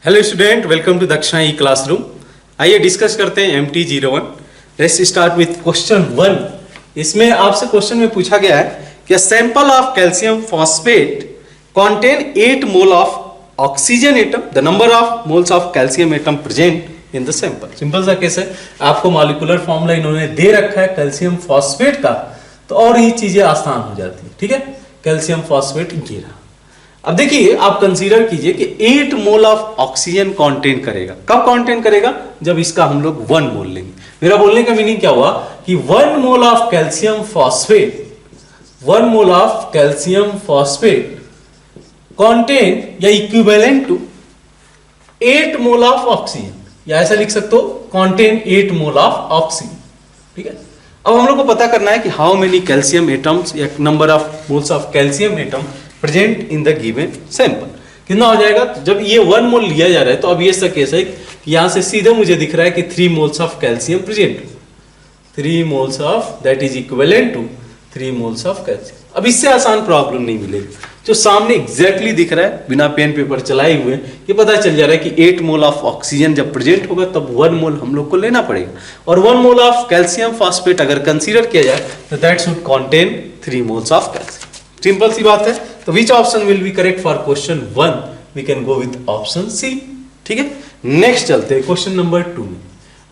Hello student, welcome to Daksha e classroom. आइए discuss करते हैं MT01। Let's start with question 1। इसमें आपसे क्वेश्चन में पूछा गया है कि sample of calcium phosphate contain 8 mole of oxygen atom, the number of moles of calcium atom present in the sample. Simple सा केस है, आपको मॉलिक्यूलर फॉर्मूला इन्होंने दे रखा है कैल्शियम फॉस्फेट का, तो और ही चीजें आसान हो जाती है। ठीक है, कैल्शियम फॉस्फेट ये रहा। अब देखिए, आप कंसीडर कीजिए कि 8 मोल ऑफ ऑक्सीजन कंटेन करेगा। कब कंटेन करेगा? जब इसका हम लोग 1 मोल लेंगे। मेरा बोलने का मीनिंग क्या हुआ कि 1 mole of calcium phosphate, 1 mole of calcium phosphate contain या equivalent to 8 mole of oxygen, या ऐसा लिख सकते हो कंटेन 8 मोल ऑफ ऑक्सीजन। ठीक है, अब हम लोग को पता करना है कि हाउ मेनी कैल्शियम एटम्स या number of moles of calcium atom present in the given sample कितना हो जाएगा। तो जब ये 1 मोल लिया जा रहा है तो अब ये ऐसा केस है कि यहां से सीधे मुझे दिख रहा है कि 3 moles of calcium present, 3 moles of that is equivalent to 3 moles of calcium. अब इससे आसान प्रॉब्लम नहीं मिलेगी, जो सामने एग्जैक्टली दिख रहा है बिना पेन पेपर चलाए हुए, ये पता चल जा रहा है कि 8 मोल ऑफ ऑक्सीजन जब प्रेजेंट होगा तब 1 मोल हम लोग को लेना पड़ेगा, और 1 मोल ऑफ कैल्शियम फॉस्फेट अगर कंसीडर किया जाए तो that should contain 3 moles of calcium. Simple सी बात है। तो which option will be correct for question 1? We can go with option C. ठीक है, नेक्स्ट चलते हैं क्वेश्चन नंबर 2 में।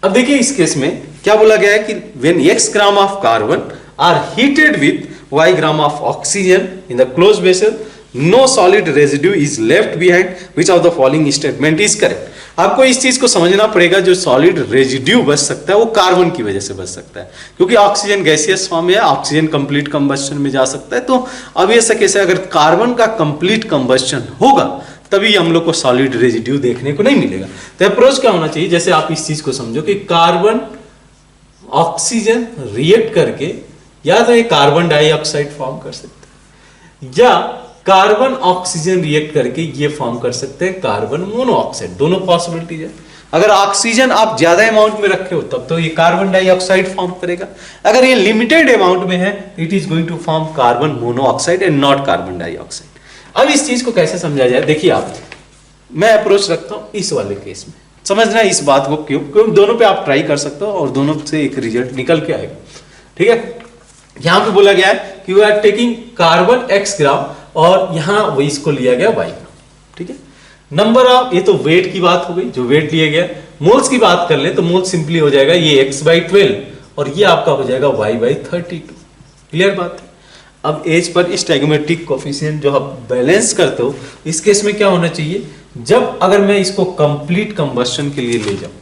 अब देखिए, इस केस में क्या बोला गया है कि when x gram of carbon are heated with y gram of oxygen in the close vessel, no solid residue is left behind, which of the following statement is correct. आपको इस चीज को समझना पड़ेगा, जो सॉलिड रेजिड्यू बच सकता है वो कार्बन की वजह से बच सकता है, क्योंकि ऑक्सीजन गैसियस फॉर्म है, ऑक्सीजन कंप्लीट कंबस्शन में जा सकता है। तो अब ये कैसे, अगर कार्बन का कंप्लीट कंबस्शन होगा तभी हम लोग को सॉलिड रेजिड्यू देखने को नहीं मिलेगा। तो अप्रोच क्या होना चाहिए, जैसे आप इस चीज को समझो कि कार्बन ऑक्सीजन रिएक्ट करके या तो ये कार्बन डाइऑक्साइड फॉर्म कर सकते हैं, या कार्बन ऑक्सीजन रिएक्ट करके ये फॉर्म कर सकते हैं कार्बन मोनोऑक्साइड। दोनों पॉसिबिलिटीज है। अगर ऑक्सीजन आप ज्यादा अमाउंट में रखे हो तब तो ये कार्बन डाइऑक्साइड फॉर्म करेगा, अगर ये लिमिटेड अमाउंट में है it is going to form carbon monoxide and not carbon dioxide. अब इस चीज को कैसे समझा जाए, देखिए आप, मैं अप्रोच रखता हूं इस वाले केस में, समझना इस बात को क्यों, क्योंकि दोनों पे आप ट्राई कर सकते हो और दोनों से एक रिजल्ट निकल के आएगा। ठीक है, यहां पे बोला गया है कि we are taking carbon x gram और यहां वही इसको लिया गया y ग्राम। ठीक है, नंबर ऑफ, ये तो वेट की बात हो गई, जो वेट लिया गया। मोल्स की बात कर ले तो मोल सिंपली हो जाएगा ये x/12 और ये आपका हो जाएगा y/32। क्लियर बात है। अब एज पर स्टैइगोमेट्रिक कोफिशिएंट जो आप बैलेंस करते हो, इस केस में क्या होना चाहिए, जब अगर मैं इसको कंप्लीट कंबस्शन के लिए ले जाऊं,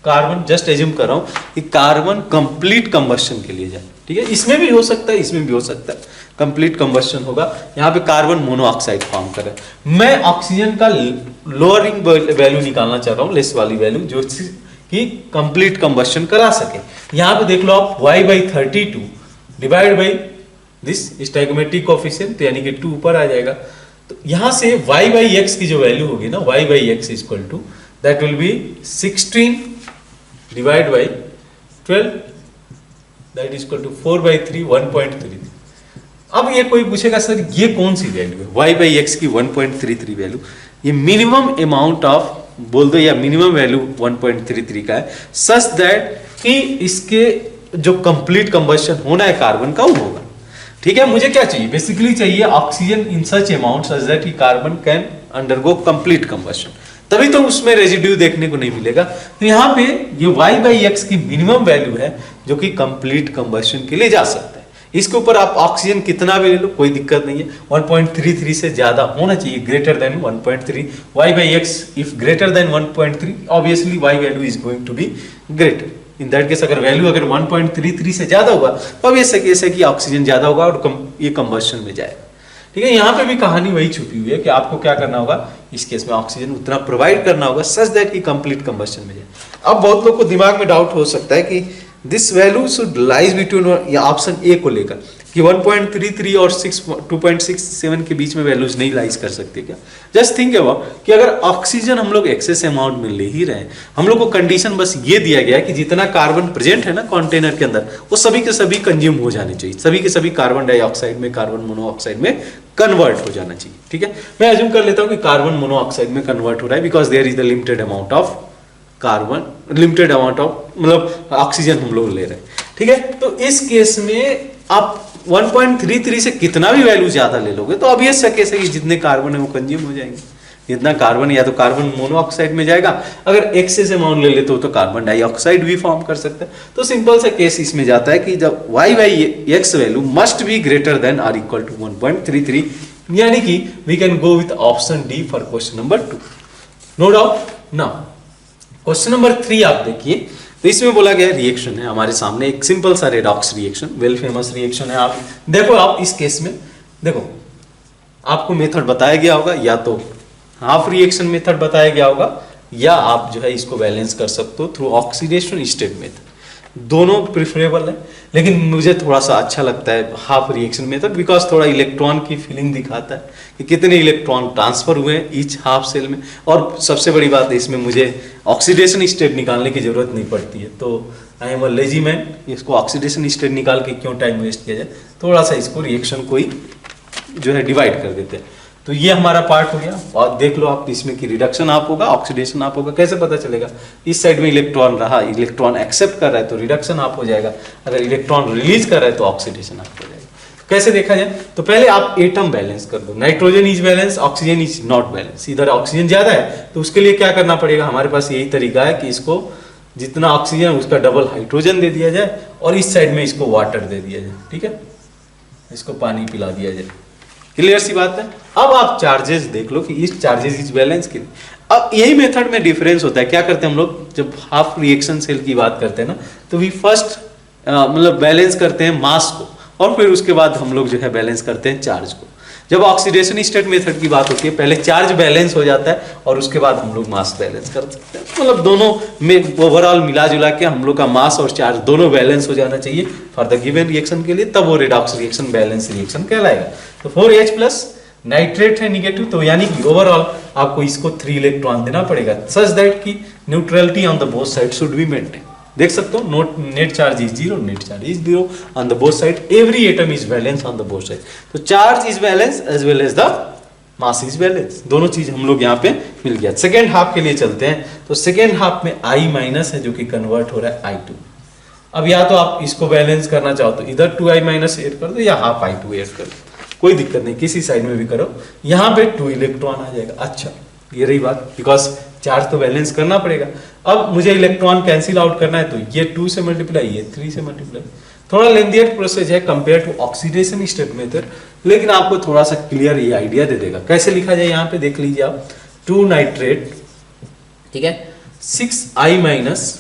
कार्बन जस्ट एज्यूम कर रहा हूं कि कार्बन कंप्लीट कंबस्शन के लिए जाए। ठीक है, इसमें भी हो सकता है, इसमें भी हो सकता है, कंप्लीट कंबस्शन होगा। यहाँ पे कार्बन मोनोऑक्साइड फॉर्म कर रहा है। मैं ऑक्सीजन का लोअरिंग वैल्यू निकालना चाह रहा हूँ, लेस वाली वैल्यू, जो कि कंप्लीट कंबस्शन करा सके। यहाँ पे देख लो आप y/32 divide by this stoichiometric coefficient, यानी कि 2 ऊपर आ जाएगा। तो यहाँ से y/x की जो वैल्यू होगी ना, y/x equal to that will be 16 divide by 12 that is equal to 4/3, 1.33। अब ये कोई पूछेगा सर ये कौन सी वैल्यू है, y/x की 1.33 वैल्यू, ये मिनिमम अमाउंट ऑफ बोल दो या मिनिमम वैल्यू 1.33 का है, सच दैट कि इसके जो कंप्लीट कंबस्शन होना है कार्बन का वो होगा। ठीक है, मुझे क्या चाहिए, बेसिकली चाहिए oxygen in such amount such that carbon can undergo complete combustion, तभी तो उसमें रेजिड्यू देखने को नहीं मिलेगा। तो यहाँ पे ये y/x की मिनिमम वैल्यू है जो कि कंप्लीट कंबस्शन के लिए जा सकता है। इसके ऊपर आप ऑक्सीजन कितना भी ले लो कोई दिक्कत नहीं है, 1.33 से ज्यादा होना चाहिए, greater than 1.3। y/x if greater than 1.3 obviously y value is going to be greater. In that case अगर वैल्यू अगर 1.33 से ज्यादा होगा तो अब ये केस है कि ऑक्सीजन ज्यादा होगा और ये कंबस्शन में जाएगा। ठीक है, यहाँ पे भी कहानी वही छुपी हुई है कि आपको क्या करना होगा, इस केस में ऑक्सीजन उतना प्रोवाइड करना होगा सच दैट कि कंप्लीट कंबस्शन में जाए। अब बहुत लोग को दिमाग में डाउट हो सकता है कि this value should lies between, या ऑप्शन ए को लेकर, कि 1.33 और 2.67 के बीच में वैल्यूज नहीं लाइज कर सकते क्या? जस्ट थिंक अबाउट कि अगर ऑक्सीजन हम लोग एक्सेस अमाउंट में ले ही रहे हैं, हम लोग को कंडीशन बस ये दिया गया है कि जितना कार्बन प्रेजेंट है ना कंटेनर के अंदर, वो सभी के सभी कंज्यूम हो जाने चाहिए, सभी के सभी कार्बन डाइऑक्साइड में, कार्बन मोनोऑक्साइड में कन्वर्ट हो जाना चाहिए। ठीक है, मैं अज्यूम कर लेता हूँ कि कार्बन मोनोऑक्साइड में कन्वर्ट हो रहा है because there is the limited amount of carbon, limited amount of मतलब ऑक्सीजन हम लोग ले रहे हैं। ठीक है, तो इस केस में आप 1.33 से कितना भी वैल्यू ज्यादा ले लोगे तो ऑब्वियस केस है कि जितने कार्बन है वो कंज्यूम हो जाएंगे। जितना कार्बन या तो कार्बन मोनोऑक्साइड में जाएगा, अगर एक्सेस अमाउंट ले लेते हो तो कार्बन डाइऑक्साइड भी फॉर्म कर सकता है। तो सिंपल सा केस इसमें जाता है कि जब y/x value must be greater than or equal to 1.33, यानी कि we can go with option D for question number 2। No doubt. Now question number 3 आप देखिए, तो इसमें बोला गया रिएक्शन है हमारे सामने, एक सिंपल सा redox reaction, well famous reaction है। आप देखो, आप इस केस में देखो, आपको मेथड बताया गया होगा, या तो हाफ रिएक्शन मेथड बताया गया होगा, या आप जो है इसको बैलेंस कर सकते हो थ्रू ऑक्सीडेशन स्टेट मेथड। दोनों प्रिफरेबल है, लेकिन मुझे थोड़ा सा अच्छा लगता है हाफ रिएक्शन मेथड बिकॉज थोड़ा इलेक्ट्रॉन की फीलिंग दिखाता है कि कितने इलेक्ट्रॉन ट्रांसफर हुए हैं ईच हाफ सेल में। और सबसे बड़ी बात है इसमें मुझे ऑक्सीडेशन स्टेट निकालने की जरूरत नहीं पड़ती है, तो I am a lazy man, इसको ऑक्सीडेशन स्टेट निकाल के क्यों टाइम वेस्ट किया जाए, थोड़ा सा इसको रिएक्शन को ही जो है डिवाइड कर देते हैं। तो ये हमारा पार्ट हो गया, और देख लो आप इसमें कि रिडक्शन आप होगा, ऑक्सीडेशन आप होगा, कैसे पता चलेगा? इस साइड में इलेक्ट्रॉन रहा, इलेक्ट्रॉन एक्सेप्ट कर रहा है तो रिडक्शन आप हो जाएगा, अगर इलेक्ट्रॉन रिलीज कर रहा है तो ऑक्सीडेशन आप हो जाएगा। कैसे देखा जाए? तो पहले आप एटम बैलेंस कर दो, nitrogen is balance, oxygen is not balance. इधर ऑक्सीजन ज्यादा है तो उसके लिए क्या करना पड़ेगा? हमारे पास यही तरीका है कि इसको जितना ऑक्सीजन है उसका डबल हाइड्रोजन दे दिया जाए, और इस साइड में इसको वाटर दे दिया जाए। ठीक है, इसको पानी पिला दिया जाए। क्लियर सी बात है। अब आप चार्जेस देख लो कि इस चार्जेस इज बैलेंस के लिए। अब यही मेथड में डिफरेंस होता है। क्या करते हैं हम लोग जब हाफ रिएक्शन सेल की बात करते हैं ना, तो वी फर्स्ट मतलब बैलेंस करते हैं मास को, और फिर उसके बाद हम लोग जो है बैलेंस करते हैं चार्ज को। जब ऑक्सीडेशन स्टेट मेथड की बात होती है, पहले चार्ज बैलेंस हो जाता है और उसके बाद हम लोग मास बैलेंस कर सकते हैं। मतलब दोनों में ओवरऑल मिला जुला के हम लोग का मास और चार्ज दोनों बैलेंस हो जाना चाहिए फॉर द गिवन रिएक्शन के लिए, तब वो रेडॉक्स रिएक्शन बैलेंस रिएक्शन कहलाएगा। तो 4H प्लस नाइट्रेट है निगेटिव, तो यानी कि ओवरऑल आपको इसको 3 इलेक्ट्रॉन देना पड़ेगा सच दैट की neutrality on the both side should be maintain. देख सकते हो note net charge is 0, net charge is 0 on the both side, every atom is balance on the both side. तो charge is balance as well as the mass is balance, दोनों चीज हम लोग यहाँ पे मिल गया। सेकेंड हाफ के लिए चलते हैं। तो सेकेंड हाफ में I माइनस है जो कि कन्वर्ट हो रहा है I2। अब या तो आप इसको बैलेंस करना चाहो तो इधर 2I माइनस एड कर दो या हाफ I2 एड कर दो, कोई दिक्कत नहीं, किसी साइड में भी करो। यहाँ पे 2 इलेक्ट्रॉन आ जाएगा। अच्छा, ये रही बात, बिकॉज चार्ज तो बैलेंस करना पड़ेगा। अब मुझे इलेक्ट्रॉन कैंसिल आउट करना है, तो ये 2 से मल्टीप्लाई, ये 3 से मल्टीप्लाई। थोड़ा लेंथियर प्रोसेस है compare to oxidation state method, लेकिन आपको थोड़ा सा क्लियर ये आइडिया दे देगा। कैसे लिखा जाए यहाँ पे देख लीजिए आप, 2 नाइट्रेट, ठीक है, 6I minus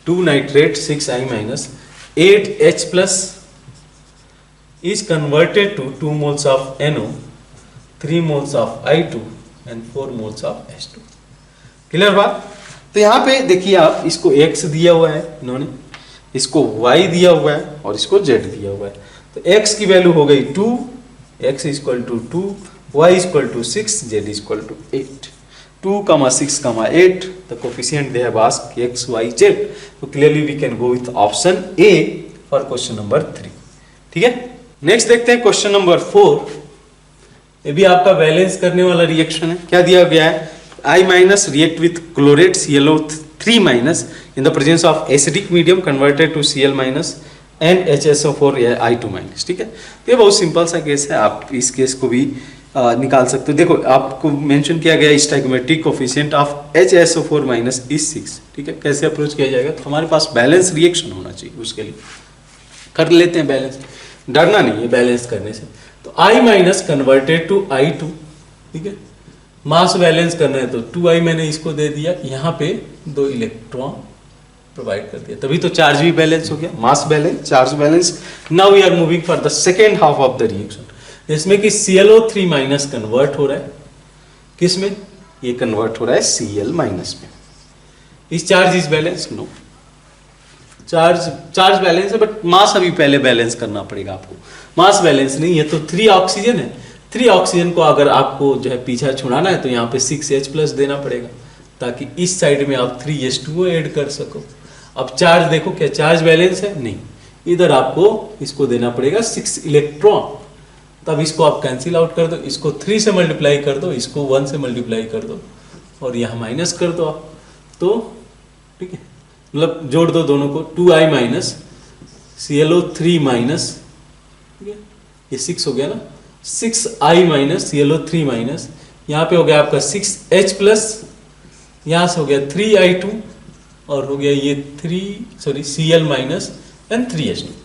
2 nitrate 6I minus 8H plus is converted to 2 moles of NO, 3 moles of I2 and 4 moles of H2। Clear बात? तो यहाँ पे देखिए आप, इसको X दिया हुआ है इन्होंने, इसको Y दिया हुआ है और इसको Z दिया हुआ है। तो X की वैल्यू हो गई 2, X equal to 2, Y equal to 6, Z equal to 8। 2, 6, 8 the coefficient they have asked X, Y, Z। तो clearly we can go with option A for question number 3। ठीक है, नेक्स्ट देखते हैं क्वेश्चन नंबर 4। ये भी आपका बैलेंस करने वाला रिएक्शन है। क्या दिया गया है? I minus react with chlorate ClO3 minus in the presence of acidic medium converted to Cl minus and HSO4 I2 minus. ठीक है, ये बहुत सिंपल सा केस है, आप इस केस को भी निकाल सकते हो। देखो आपको मेंशन किया गया stoichiometric coefficient of HSO4 minus is 6। ठीक है, कैसे अप्रोच किया जाएगा? तो हमारे पास बैलेंस रिएक्शन होना चाहिए, उसके लिए कर लेते हैं बैलेंस, डरना नहीं है बैलेंस करने से। तो I minus converted to I2, ठीक है, मास बैलेंस करना है तो 2I मैंने इसको दे दिया, यहाँ पे 2 इलेक्ट्रॉन प्रोवाइड कर दिया, तभी तो चार्ज भी बैलेंस हो गया, mass balance, charge balance. Now we are moving for the second half of the reaction, इसमें कि ClO3 माइनस कन्वर्ट हो रहा है किसमें? ये कन्वर्ट हो रहा है Cl माइनस में। इस charge is balance? No, charge balance है, बट मास अभी पहले बैलेंस करना पड़ेगा आपको। मास बैलेंस नहीं, ये तो 3 ऑक्सीजन है। 3 ऑक्सीजन को अगर आपको जो है पीछा छुड़ाना है तो यहाँ पे 6H+ देना पड़ेगा, ताकि इस साइड में आप 3H2O ऐड कर सको। अब चार्ज देखो, क्या चार्ज बैलेंस है? नहीं, इधर आपको इसको देना पड़ेगा 6 इलेक्ट्रॉन। तब इसको आप कैंसिल आउट कर दो, इसको 3 से मल्टीप्लाई कर दो, इसको 1 से मल्टीप्लाई कर दो और यहाँ माइनस कर दो आप, तो ठीक है, मतलब जोड़ दो दोनों को, 2I माइनस ClO3 माइनस, ठीक है, ये 6 हो गया ना, 6I माइनस ClO3 माइनस, यहाँ पे हो गया आपका 6H+, यहाँ से हो गया 3I2 और हो गया ये Cl माइनस एंड 3H2।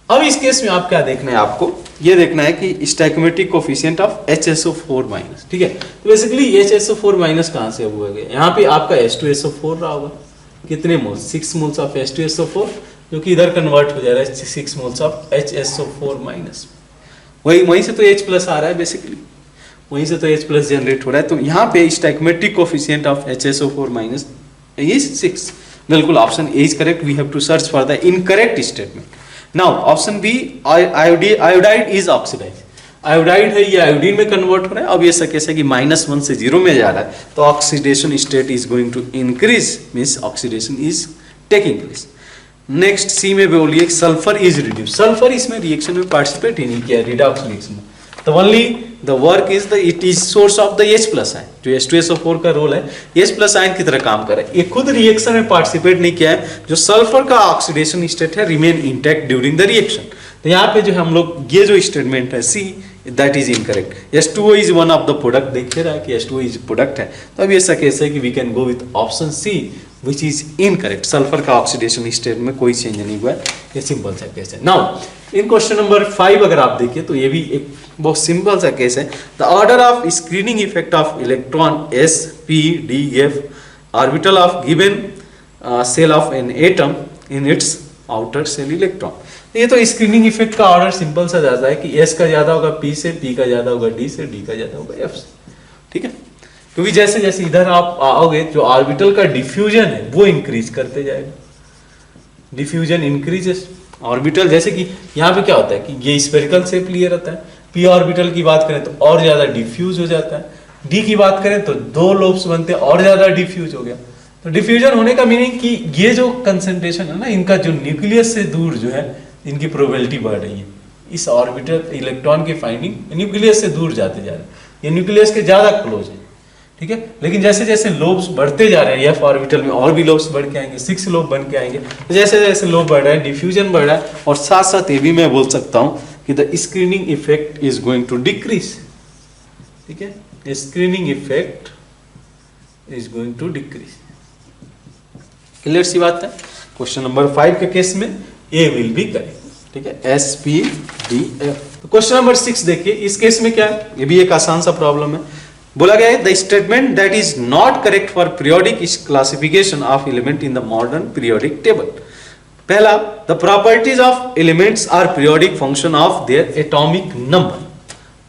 अब इस केस में आप क्या देखना है, आपको ये देखना है कि स्टैइकोमेट्रिक कोफिशिएंट ऑफ HSO4 माइनस, ठीक है। तो बेसिकली HSO4 माइनस कहाँ से हुआ गया, यहाँ पे आपका H2SO4 रहा होगा, कितने मोल्स, 6 मोल्स ऑफ H2SO4, जो कि इधर कन्वर्ट हो जा रहा है 6 मोल्स ऑफ HSO4 माइनस। वहीं से तो H+ आ रहा है, बेसिकली वहीं से तो H+ जनरेट हो रहा है। तो यहाँ पे stoichiometric coefficient of HSO4 minus is 6। बिल्कुल option A is correct. We have to search for the incorrect statement. Now option B, iodide is oxidize. Iodide है, ये आयोडीन में कन्वर्ट हो रहा है। अब ये केस है कि -1 से 0 में जा रहा है, तो oxidation state is going to increase, means oxidation is taking place. Next C में बोलिए सल्फर इज रिड्यूस। सल्फर इसमें रिएक्शन में पार्टिसिपेट ही नहीं किया, रिडॉक्स रिएक्शन में, तो only the work is the, it is source of the H+ ion. जो H2SO4 का रोल है, H+ आयन की तरह काम कर रहा है। ये खुद रिएक्शन में पार्टिसिपेट नहीं किया है। जो सल्फर का ऑक्सीडेशन स्टेट है, remain intact during the reaction. तो यहाँ पे जो हम लोग ये जो स्टेटमेंट है C, that is incorrect. H2O is one of the product, देखिए रहा है कि H2O इज प्रोडक्ट है। तो अब ये ऐसा केस है कि we can go with option C, which is incorrect. Sulphur का ऑक्सीडेशन स्टेट में कोई चेंज नहीं हुआ है, ये सिंपल सा केस है। नाउ इन क्वेश्चन नंबर 5 अगर आप देखिए तो ये भी एक बहुत सिंपल सा केस है। The order of screening effect of electron s p d f orbital of given shell of an atom in its outer shell electron. ये तो स्क्रीनिंग इफेक्ट का ऑर्डर सिंपल सा जाता है कि s का ज्यादा होगा p से, p का ज्यादा होगा d से, d का ज्यादा होगा f से, ठीक है। क्योंकि जैसे जैसे इधर आप आओगे, जो ऑर्बिटल का डिफ्यूजन है वो इंक्रीज करते जाएगा, डिफ्यूजन इंक्रीजेस ऑर्बिटल। जैसे कि यहाँ पे क्या होता है कि ये स्फेरिकल शेप लिए रहता है, p ऑर्बिटल की बात करें तो और ज्यादा डिफ्यूज हो जाता है, d की बात करें तो 2 लोब्स बनते हैं और ज्यादा डिफ्यूज हो गया। तो डिफ्यूजन होने का मीनिंग कि ये जो कंसंट्रेशन है ना, इनका जो न्यूक्लियस से दूर जो है, इनकी प्रोबेबिलिटी बढ़ रही है। इस ऑर्बिटल इलेक्ट्रॉन की फाइंडिंग न्यूक्लियस से दूर जाते जा रहे हैं, ये न्यूक्लियस के ज्यादा क्लोज है, ठीक है। लेकिन जैसे जैसे लोब्स बढ़ते जा रहे हैं, f ऑर्बिटल में और भी लोब्स बढ़ के आएंगे, 6 लोब बन के आएंगे। तो जैसे जैसे लोब बढ़ रहा है, डिफ्यूजन बढ़ रहा है, और साथ साथ ये भी मैं बोल सकता हूँ कि the screening effect is going to decrease, ठीक है। Screening effect is going to decrease. Clear सी बात है। क्वेश्चन नंबर 5 के केस में ए विल बी करेक्ट, ठीक है, SPDF। तो क्वेश्चन नंबर 6 देखिए, इस केस में क्या है, ये भी एक आसान सा प्रॉब्लम है। बोला गया है the statement that is not correct for periodic classification of element in the modern periodic table. पहला, the properties of elements are periodic function of their atomic number.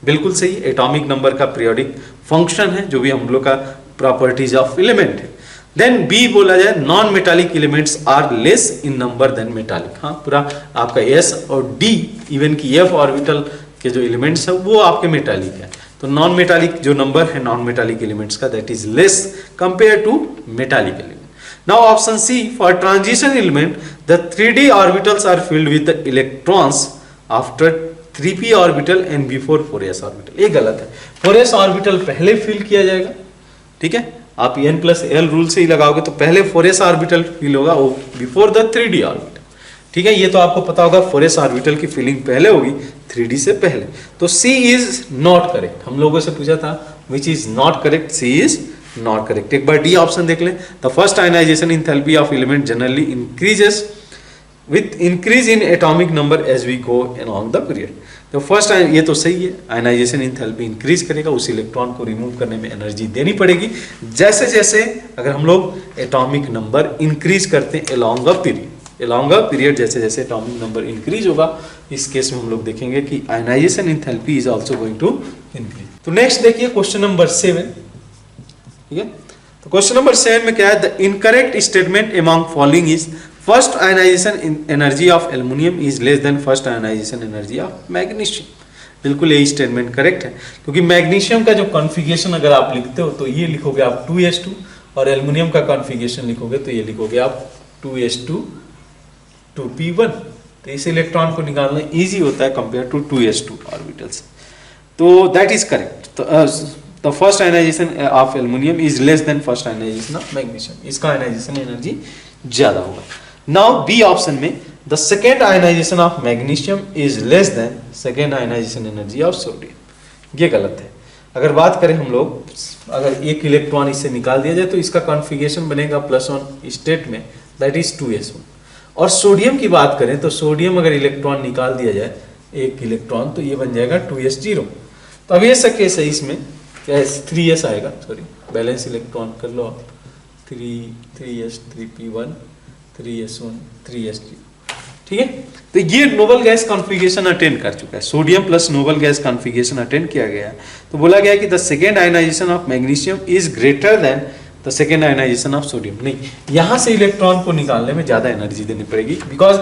बिल्कुल सही, एटॉमिक नंबर का पीरियोडिक फंक्शन है, जो भी हम लोग का प्रॉपर्टीज ऑफ एलिमेंट है। देन बी बोला जाए, non metallic elements are less in number than metallic. हाँ, पूरा आपका S और D, इवन की F ऑर्बिटल के जो एलिमेंट्स है वो आपके मेटालिक है। तो नॉन मेटालिक जो नंबर है नॉन मेटालिक एलिमेंट्स का, that is less compare to metallic element. Now option C, for transition element the 3d orbitals are filled with electrons after 3p orbital and before 4s orbital. ये गलत है, 4s orbital पहले fill किया जाएगा, ठीक है। आप n+l रूल से ही लगाओगे तो पहले 4s ऑर्बिटल फिल होगा, वो बिफोर द 3d ऑर्बिटल, ठीक है। ये तो आपको पता होगा, 4s ऑर्बिटल की फिलिंग पहले होगी 3d से पहले। तो C इज नॉट करेक्ट। हम लोगों से पूछा था which is not correct, C is not correct. एक बार डी ऑप्शन देख लें, the first ionization enthalpy of element generally increases with increase in atomic number as we go along the period. तो फर्स्ट, ये तो सही है, आयनाइजेशन एंथैल्पी इंक्रीज करेगा, उस इलेक्ट्रॉन को रिमूव करने में एनर्जी देनी पड़ेगी जैसे जैसे अगर हम लोग एटॉमिक नंबर इंक्रीज करते हैं अलोंग अ पीरियड, जैसे जैसे एटॉमिक नंबर इंक्रीज होगा, इस केस में हम लोग देखेंगे कि ionization enthalpy is also going to increase. तो नेक्स्ट देखिए क्वेश्चन नंबर 7, ठीक है। तो क्वेश्चन नंबर 7 में क्या है, the incorrect statement among following is first ionization energy of aluminium is less than first ionization energy of magnesium. बिल्कुल यही स्टेटमेंट करेक्ट है, क्योंकि मैग्नीशियम का जो कॉन्फ़िगरेशन अगर आप लिखते हो तो ये लिखोगे आप 2s2, और एल्युमिनियम का कॉन्फ़िगरेशन लिखोगे तो ये लिखोगे आप 2s2 2p1। तो इस इलेक्ट्रॉन को निकालना इजी होता है कंपेयर टू 2s2 ऑर्बिटल से। तो that is correct. The first ionization of aluminium is less than first ionization of magnesium, इसका आयनाइजेशन एनर्जी ज्यादा होगा। नाउ बी ऑप्शन में the second ionization of magnesium is less than second ionization energy of sodium, ये गलत है। अगर बात करें हम लोग, अगर एक इलेक्ट्रॉन इससे निकाल दिया जाए तो इसका कॉन्फ़िगरेशन बनेगा +1 स्टेट में, दैट इज 2s1। और सोडियम की बात करें तो सोडियम अगर इलेक्ट्रॉन निकाल दिया जाए एक इलेक्ट्रॉन तो ये बन जाएगा 2s0। तो अब ये सा केस है, इसमें क्या है 3s आएगा, सॉरी बैलेंस इलेक्ट्रॉन कर लो आप, 3s 3p1 3s1 3s0, ठीक है। तो ये नोबल गैस कॉन्फ़िगरेशन अटेंड कर चुका है, sodium plus noble gas configuration attend किया गया है। तो बोला गया कि the second ionization of magnesium is greater than the second ionization of sodium. नहीं, यहाँ से इलेक्ट्रॉन को निकालने में ज़्यादा एनर्जी देनी पड़ेगी, because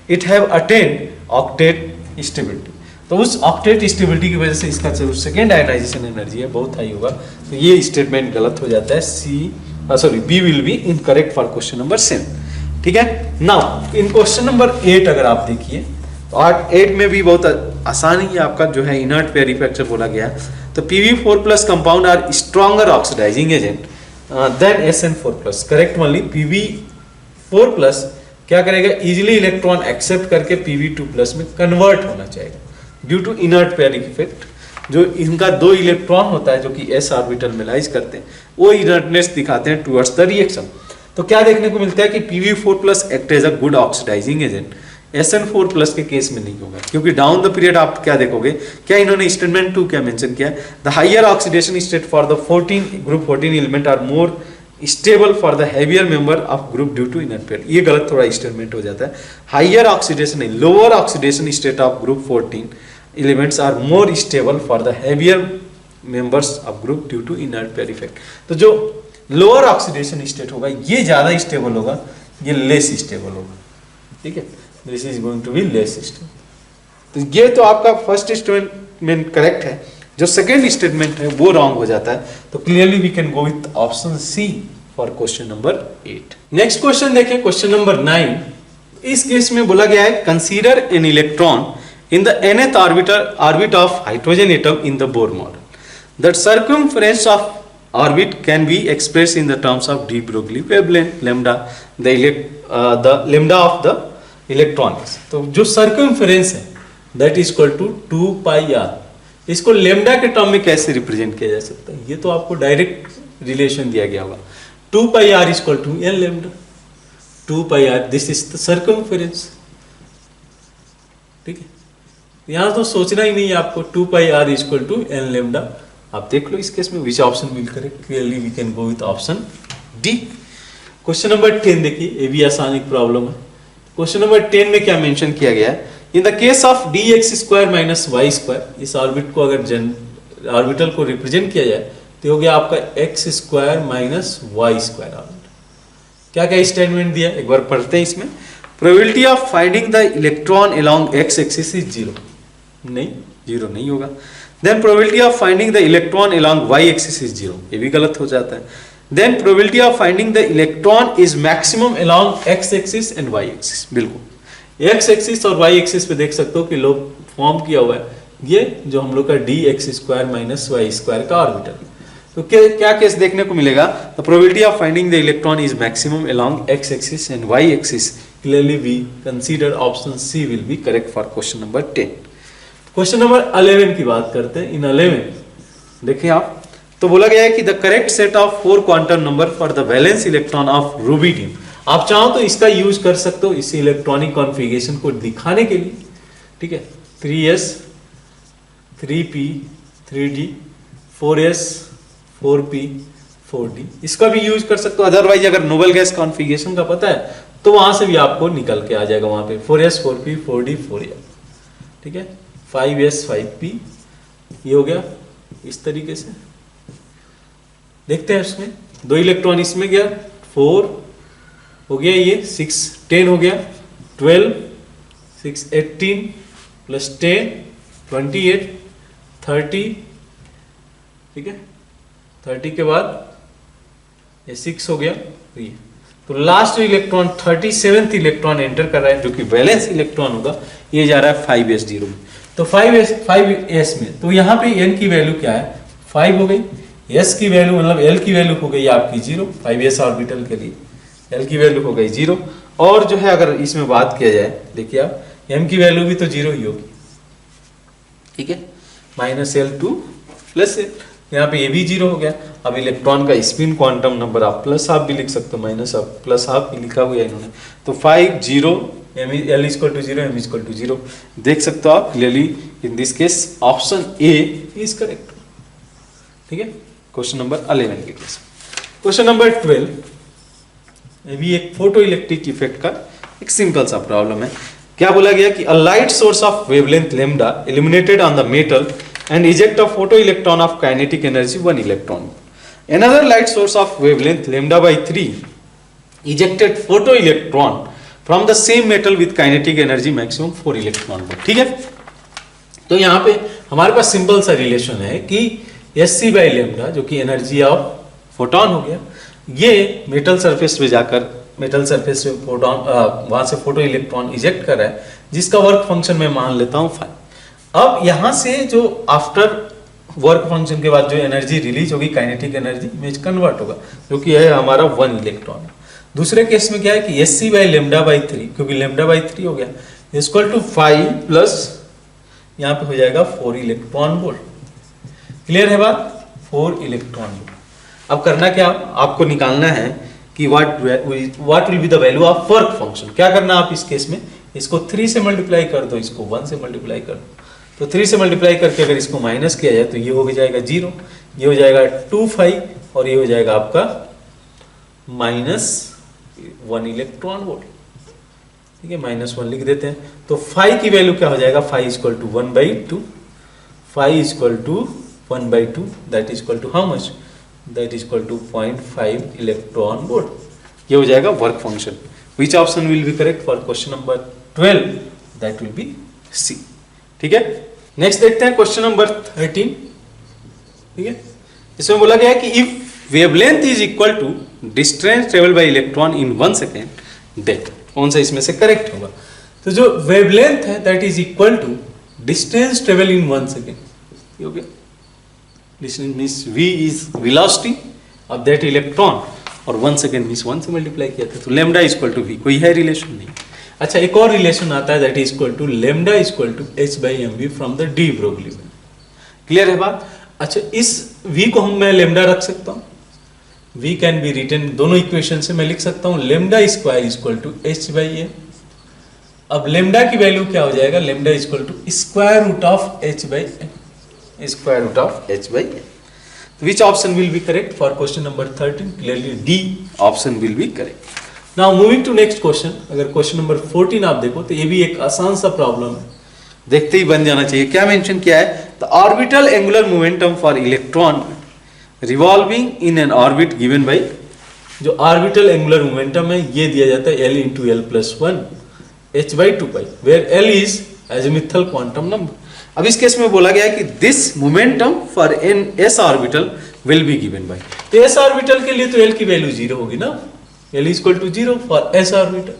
it have attend octet stability. तो उस ऑक्टेट स्टेबिलिटी की वजह से इसका जो सेकेंड आयनाइजेशन एनर्जी है बहुत हाई होगा। तो ये स्टेटमेंट गलत हो जाता है, B will be incorrect for question number 7, ठीक है। नाउ इन क्वेश्चन नंबर 8 अगर आप देखिए तो 8 में भी बहुत आसानी है आपका, जो है इनर्ट पेयर इफेक्ट से बोला गया है। तो Pb4+ compound are stronger oxidizing agent than SN4+, correct only. Pb4+ क्या करेगा, इजिली इलेक्ट्रॉन एक्सेप्ट करके Pb2+ में कन्वर्ट होना चाहिए due to inert pair effect. जो इनका 2 इलेक्ट्रॉन होता है जो कि s ऑर्बिटल में लाइज करते हैं, वो इनर्टनेस दिखाते हैं टुवर्ड्स द रिएक्शन। तो क्या देखने को मिलता है कि Pb4+ act as a good oxidizing agent, SN4+ के केस में नहीं होगा, क्योंकि डाउन द पीरियड आप क्या देखोगे, क्या इन्होंने स्टेटमेंट 2 क्या मेंशन किया, the higher oxidation state for the group 14 element are more stable for the heavier member of group due to inert pair. ये गलत थोड़ा स्टेटमेंट हो जाता है, हायर ऑक्सीडेशन नहीं, lower oxidation state of group 14 elements are more stable for the heavier members of group due to inert pair effect. तो जो lower oxidation state होगा ये ज्यादा स्टेबल होगा, ये लेस स्टेबल होगा, ठीक है। This is going to be less stable. तो ये तो आपका फर्स्ट स्टेटमेंट करेक्ट है, जो सेकेंड स्टेटमेंट है वो रॉन्ग हो जाता है। तो clearly we can go with option C for question number 8। Next question देखें, क्वेश्चन नंबर 9। इस केस में बोला गया है consider an electron in the nth orbit of hydrogen atom in the Bohr model. The circumference of orbit can be expressed in the terms of de Broglie wavelength lambda, the lambda of the electron is. तो जो circumference है that is equal to 2 pi r, इसको lambda के term में कैसे represent किया जा सकता है, ये तो आपको डायरेक्ट रिलेशन दिया गया होगा। 2 pi r is equal to n lambda, 2 pi r this is the circumference, ठीक है। यहाँ तो सोचना ही नहीं है आपको, 2 pi r is equal to n lambda। आप देख लो इस केस में which option will correct, clearly we can go with option D. Question number 10 देखिए, ये भी आसान एक प्रॉब्लम है। क्वेश्चन नंबर 10 में क्या मेंशन किया गया है, in the case of dx² - y², इस ऑर्बिट को अगर ऑर्बिटल को रिप्रेजेंट किया जाए तो हो गया आपका x² - y² ऑर्बिट। क्या क्या स्टेटमेंट दिया एक बार पढ़ते हैं इसमें। Probability of finding the electron along x axis is 0, नहीं 0 नहीं होगा। Then probability of finding the electron along y axis is 0, ये भी गलत हो जाता है। Then probability of finding the electron is maximum along x axis and y axis, बिल्कुल x एक्सिस और y एक्सिस पे देख सकते हो कि लोग फॉर्म किया हुआ है, ये जो हम लोग का dx² - y² का ऑर्बिटल। तो क्या केस देखने को मिलेगा, the probability of finding the electron is maximum along x axis and y axis, clearly we consider option C will be correct for question number 10। Question number 11 की बात करते हैं। इन 11 देखिए आप, तो बोला गया है कि the correct set of 4 quantum number for the valence electron of rubidium. आप चाहो तो इसका यूज कर सकते हो इस इलेक्ट्रॉनिक कॉन्फ़िगरेशन को दिखाने के लिए, ठीक है। 3s 3p 3d 4s 4p 4d, इसका भी यूज कर सकते हो। अदरवाइज अगर नोबल गैस कॉन्फ़िगरेशन का पता है तो वहां से भी आपको निकल के आ जाएगा, वहां पे 4s 4p 4d 4a, ठीक है। 5s 5p, ये हो गया इस तरीके से। देखते हैं इसमें 2 इलेक्ट्रॉन इसमें गया 4 हो गया ये 6 10 हो गया, 12 6 18 प्लस 10 28 30, ठीक है 30 के बाद ये 6 हो गया, ये तो last electron 37th electron enter कर रहा है जो कि वैलेंस इलेक्ट्रॉन होगा, ये जा रहा है 5s0 में। तो 5s में तो यहाँ पे n की वैल्यू क्या है 5 हो गई, s की वैल्यू मतलब l की वैल्यू हो गई आपकी 0, 5s ऑर्बिटल के लिए l की वैल्यू हो गई 0। और जो है अगर इसमें बात किया जाए, देखिए आप m की वैल्यू भी तो 0 ही होगी, ठीक है -L2 प्लस l, यहाँ पे ये भी 0 हो गया। अब इलेक्ट्रॉन का स्पिन क्वांटम नंबर आप प्लस हाफ भी लिख सकते हो, माइनस हाफ प्लस हाफ भी लिखा हुआ है इन्होंने, तो 5 0 L equal to 0 M equal to 0, देख सकते हो आप clearly in this case option A is correct, ठीक है क्वेश्चन नंबर 11 के केस। क्वेश्चन नंबर 12, ये भी एक फोटो इलेक्ट्रिक इफेक्ट का एक सिंपल सा प्रॉब्लम है। क्या बोला गया कि a light source of wavelength lambda illuminated on the metal and eject a photoelectron of kinetic energy 1 electron. Another light source of wavelength lambda by 3 ejected photoelectron from the same metal with kinetic energy maximum 4 electron volt. ठीक है, तो यहाँ पे हमारे पास simple सा relation है कि Sc by lambda जो कि एनर्जी ऑफ फोटोन हो गया, ये मेटल सरफेस पे जाकर मेटल सरफेस पे फोटोन वहां से फोटो इलेक्ट्रॉन इजेक्ट कर रहा है, जिसका वर्क फंक्शन मैं मान लेता हूँ 5। अब यहां से जो आफ्टर वर्क फंक्शन के बाद जो एनर्जी रिलीज होगी काइनेटिक एनर्जी में कन्वर्ट होगा, जो कि है हमारा 1 इलेक्ट्रॉन। दूसरे केस में क्या है कि Sc बाई लेमडा बाई 3, क्योंकि लेमडा बाई 3 हो गया इक्वल टू 5 प्लस यहाँ पे हो जाएगा 4 इलेक्ट्रॉन वोल्ट। क्लियर है बात, 4 इलेक्ट्रॉन वोल्ट। अब करना क्या, आपको निकालना है कि what will be the value of work function. क्या करना आप इस केस में, इसको 3 से मल्टीप्लाई कर दो, इसको 1 से मल्टीप्लाई कर दो, तो 3 से मल्टीप्लाई करके अगर इसको माइनस किया जाए तो ये हो जाएगा 0, ये हो जाएगा 2 और ये हो जाएगा आपका -1 इलेक्ट्रॉन वोल्ट, ठीक है -1 लिख देते हैं। तो 5 की वैल्यू क्या हो जाएगा, 5 equal to 1/2, 5 equal to 1/2 that is equal to how much, that is equal to 0.5 electron volt. ये हो जाएगा work function. Which option will be correct for question number 12, that will be C, ठीक है। Next देखते हैं question number 13, ठीक है। इसमें बोला गया है कि if wavelength is equal to distance travel by electron in 1 second then कौन सा इसमें से करेक्ट होगा। तो जो वेवलेंथ है that is equal to distance travel in 1 second, हो गया distance means v is velocity of that electron और 1 सेकेंड मींस 1 से मल्टीप्लाई किया था, तो लैम्डा इक्वल टू v, कोई है रिलेशन नहीं। अच्छा, एक और रिलेशन आता है that is equal to lambda equal to h/mv from the de Broglie. Clear है बात। अच्छा, इस v को मैं लैम्डा रख सकता हूँ, v कैन बी रिटन, दोनों इक्वेशन से मैं लिख सकता हूँ lambda square equal to h/m। अब लैम्डा की वैल्यू क्या हो जाएगा, lambda equal to square root of h/m, square root of h/m। Which option will be correct for question number 13? Clearly D option will be correct. Now moving to next question. अगर question number 14 आप देखो तो ये भी एक आसान सा problem है, देखते ही बन जाना चाहिए। क्या मेंशन किया है, the orbital angular momentum for electron revolving in an orbit given by, जो ऑर्बिटल एंगुलर मोमेंटम है ये दिया जाता है L into L plus 1 h/2π, where L is azimuthal quantum number. अब इस केस में बोला गया है कि this momentum for an s orbital will be given by, तो एस ऑर्बिटल के लिए तो L की वैल्यू 0 होगी ना, L equal to 0 for s orbital.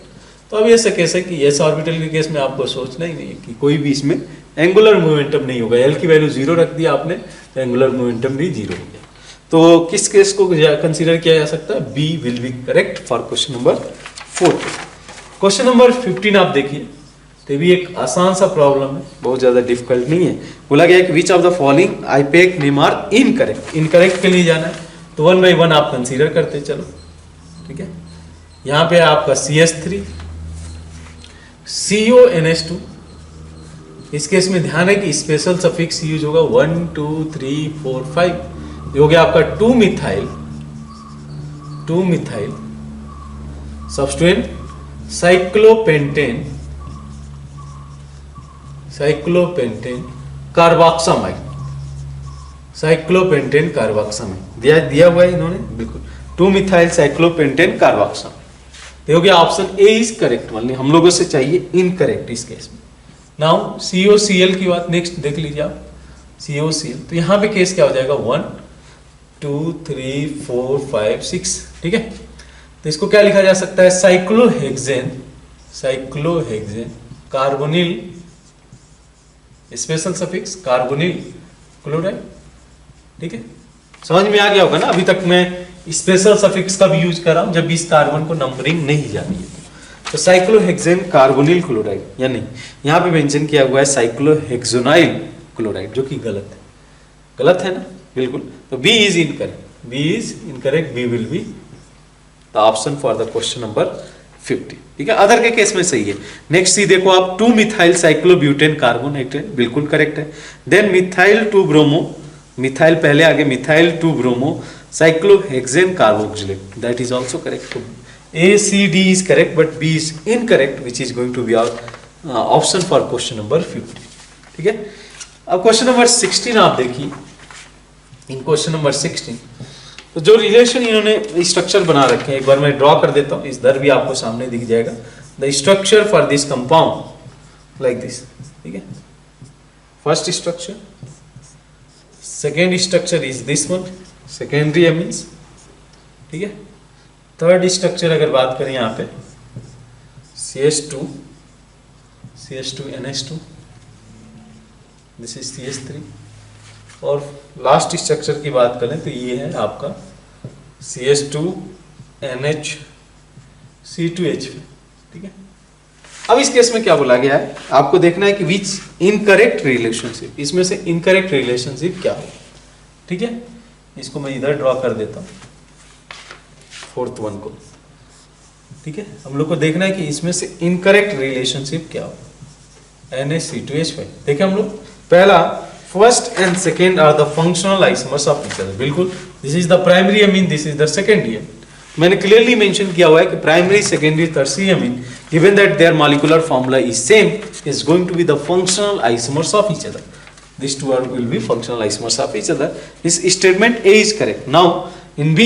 तो अब ऐसा कैसे कि एस ऑर्बिटल के केस में आपको सोचना ही नहीं है कि कोई भी इसमें एंगुलर मोमेंटम नहीं होगा, L की वैल्यू 0 रख दिया आपने तो एंगुलर मोमेंटम भी 0 हो गया। तो किस केस को कंसीडर किया जा सकता है, B will be correct for question number 14। Question number 15 आप देखिए, तो भी एक आसान सा प्रॉब्लम है, बहुत ज्यादा डिफिकल्ट नहीं है। बोला गया है कि which of the following IUPAC name are incorrect, incorrect के लिए जाना है तो 1 बाई 1 आप कंसीडर करते चलो, ठीक है। यहाँ पे आपका CS3 CONH2, इस केस में ध्यान है कि स्पेशल सफिक्स यूज होगा 1 2 3 4 5, जो हो गया आपका 2 मिथाइल सब्स्टिट्यूएंट साइक्लोपेंटेन कार्बोक्सामाइड, दिया हुआ है इन्होंने बिल्कुल, 2 मिथाइल साइक्लोपेंटेन कार्बोक्सामाइड, तो हो गया ऑप्शन ए इज करेक्ट, मतलब हम लोगों से चाहिए इनकरेक्ट इस केस में। नाउ COCl की बात नेक्स्ट देख लीजिए आप, COCl, तो यहाँ पे केस क्या हो जाएगा 1 2 3 4 5 6, ठीक है। तो इसको क्या लिखा जा सकता है, cyclohexane, cyclohexane carbonyl special suffix carbonyl chloride, ठीक है। समझ में आ गया होगा ना, अभी तक मैं स्पेशल सफिक्स का भी यूज कर रहा हूं जब इस कार्बन को नंबरिंग नहीं जानी है। तो साइक्लोहेक्सेन कार्बोनिल क्लोराइड, यानी यहाँ पे मेंशन किया हुआ है साइक्लोहेक्सोनाइल क्लोराइड, जो कि गलत है, गलत है ना, बिल्कुल। तो B is incorrect, B is incorrect, B will be the option for the question number 50, ठीक है। अदर के केस में सही है। नेक्स्ट सी देखो आप, 2 मिथाइल साइक्लोब्यूटेन कार्बन हेक्टेन, बिल्कुल करेक्ट है। देन मिथाइल 2 ब्रोमो, मिथाइल पहले आगे, methyl 2 bromo cyclohexane carboxylate, that is also correct. A, C, D is correct, but B is incorrect, which is going to be our option for question number 50, ठीक है। अब question number 16 आप देखिए, इन question number 16 तो जो relation इन्होंने structure बना रखे हैं, एक बार मैं ड्रॉ कर देता हूँ, इस दर भी आपको सामने दिख जाएगा। The structure for this compound like this, ठीक है। First structure, second structure is this one, secondary amines, ठीक है। थर्ड स्ट्रक्चर अगर बात करें यहाँ पे CH2 NH2, this is CH3, और लास्ट स्ट्रक्चर की बात करें तो ये है आपका CH2 NH C2H, ठीक है। अब इस केस में क्या बोला गया है, आपको देखना है कि विच इनकरेक्ट रिलेशनशिप, इसमें से इनकरेक्ट रिलेशनशिप क्या हो, ठीक है। इसको मैं इधर ड्रॉ कर देता हूँ, फोर्थ वन को, ठीक है। हम लोग को देखना है कि इसमें से इनकरेक्ट रिलेशनशिप क्या हो, NH2H5। देखिए हम लोग, पहला first and second are the functional isomers of each other, बिल्कुल। This is the primary amine, this is the secondary amine. मैंने क्लियरली मेंशन किया हुआ है कि primary, secondary, tertiary amine, given that their molecular formula is same, is going to be the functional isomers of each other. These two will be functional isomers of each other. This statement A is correct. Now in B,